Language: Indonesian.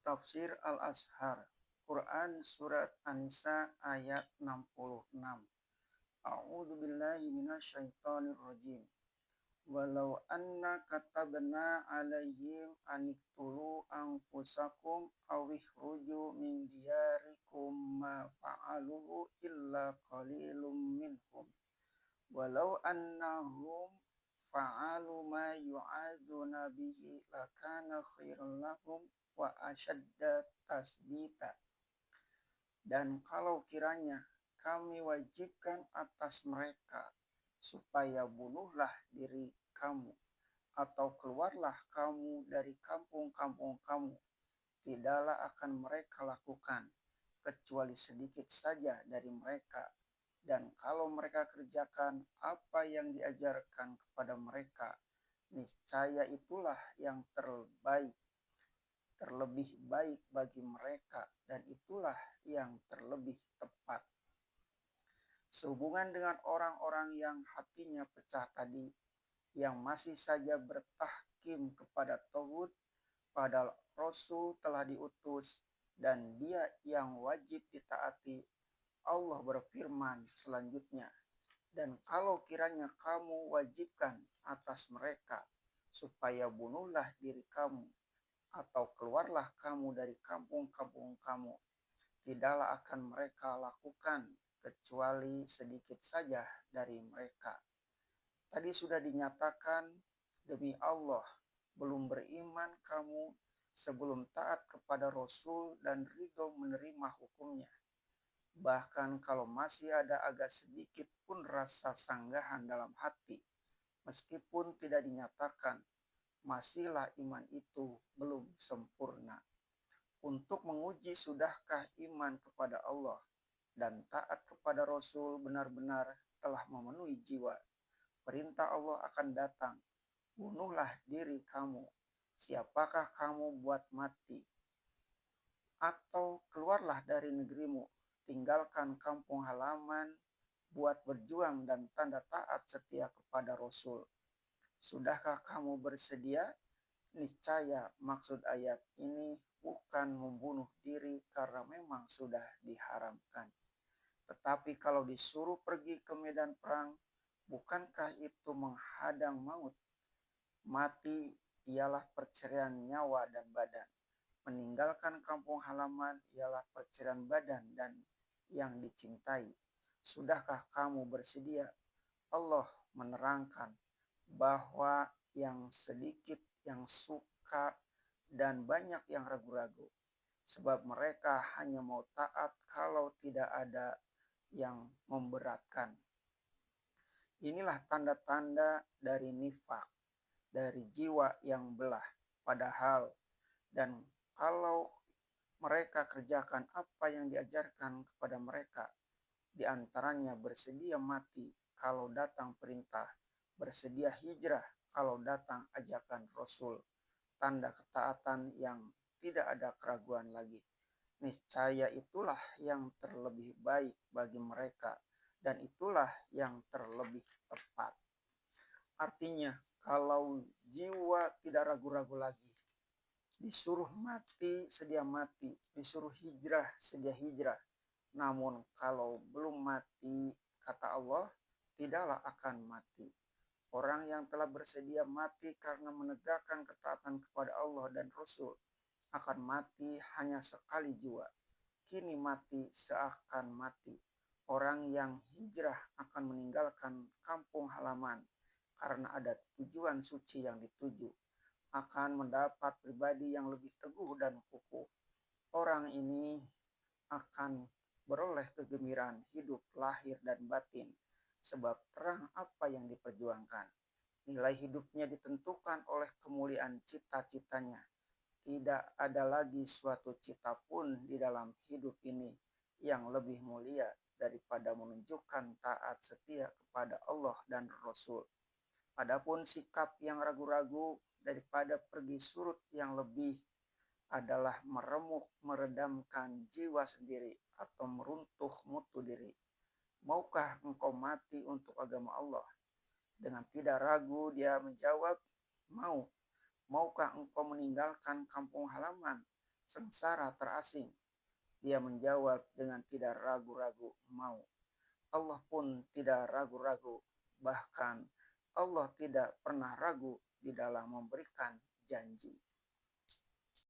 Tafsir Al-Azhar, Quran Surat An-Nisa ayat 66. A'udzu billahi minasyaitonir rajim. Walau anna katabna alaihim aniktulu anfusakum aw ikhruju min diyarikum ma fa'aluhu illa qalilum minhum. Walau annahum fa'alu ma yu'adzuna bihi lakana khairan lahum wa asyadda tasbita. Dan kalau kiranya kami wajibkan atas mereka supaya bunuhlah diri kamu atau keluarlah kamu dari kampung-kampung kamu, tidaklah akan mereka lakukan kecuali sedikit saja dari mereka. Dan kalau mereka kerjakan apa yang diajarkan kepada mereka, niscaya itulah yang terlebih baik bagi mereka, dan itulah yang terlebih tepat. Sehubungan dengan orang-orang yang hatinya pecah tadi, yang masih saja bertahkim kepada tauhid, padahal Rasul telah diutus dan dia yang wajib ditaati, Allah berfirman selanjutnya, dan kalau kiranya kamu wajibkan atas mereka supaya bunuhlah diri kamu atau keluarlah kamu dari kampung-kampung kamu, tidaklah akan mereka lakukan kecuali sedikit saja dari mereka. Tadi sudah dinyatakan, demi Allah, belum beriman kamu sebelum taat kepada Rasul dan ridho menerima hukumnya. Bahkan kalau masih ada agak sedikit pun rasa sanggahan dalam hati, meskipun tidak dinyatakan, masihlah iman itu belum sempurna. Untuk menguji sudahkah iman kepada Allah dan taat kepada Rasul benar-benar telah memenuhi jiwa, perintah Allah akan datang, bunuhlah diri kamu, siapakah kamu buat mati, atau keluarlah dari negerimu, tinggalkan kampung halaman, buat berjuang dan tanda taat setia kepada Rasul. Sudahkah kamu bersedia? Niscaya maksud ayat ini bukan membunuh diri karena memang sudah diharamkan. Tetapi kalau disuruh pergi ke medan perang, bukankah itu menghadang maut? Mati ialah perceraian nyawa dan badan. Meninggalkan kampung halaman ialah perceraian badan dan yang dicintai. Sudahkah kamu bersedia? Allah menerangkan bahwa yang sedikit yang suka dan banyak yang ragu-ragu. Sebab mereka hanya mau taat kalau tidak ada yang memberatkan. Inilah tanda-tanda dari nifak, dari jiwa yang belah. Padahal, dan kalau mereka kerjakan apa yang diajarkan kepada mereka, di antaranya bersedia mati kalau datang perintah, bersedia hijrah kalau datang ajakan Rasul, tanda ketaatan yang tidak ada keraguan lagi. Niscaya itulah yang terlebih baik bagi mereka, dan itulah yang terlebih tepat. Artinya, kalau jiwa tidak ragu-ragu lagi, disuruh mati, sedia mati, disuruh hijrah, sedia hijrah. Namun kalau belum mati, kata Allah, tidaklah akan mati. Orang yang telah bersedia mati karena menegakkan ketaatan kepada Allah dan Rasul akan mati hanya sekali jua. Kini mati seakan mati. Orang yang hijrah akan meninggalkan kampung halaman karena ada tujuan suci yang dituju, akan mendapat pribadi yang lebih teguh dan kukuh. Orang ini akan beroleh kegembiraan hidup lahir dan batin, sebab terang apa yang diperjuangkan. Nilai hidupnya ditentukan oleh kemuliaan cita-citanya. Tidak ada lagi suatu cita pun di dalam hidup ini yang lebih mulia daripada menunjukkan taat setia kepada Allah dan Rasul. Adapun sikap yang ragu-ragu daripada pergi surut yang lebih adalah meremuk, meredamkan jiwa sendiri atau meruntuh mutu diri. Maukah engkau mati untuk agama Allah? Dengan tidak ragu dia menjawab, mau. Maukah engkau meninggalkan kampung halaman? sengsara terasing. Dia menjawab dengan tidak ragu-ragu mau. Allah pun tidak ragu-ragu, bahkan Allah tidak pernah ragu di dalam memberikan janji.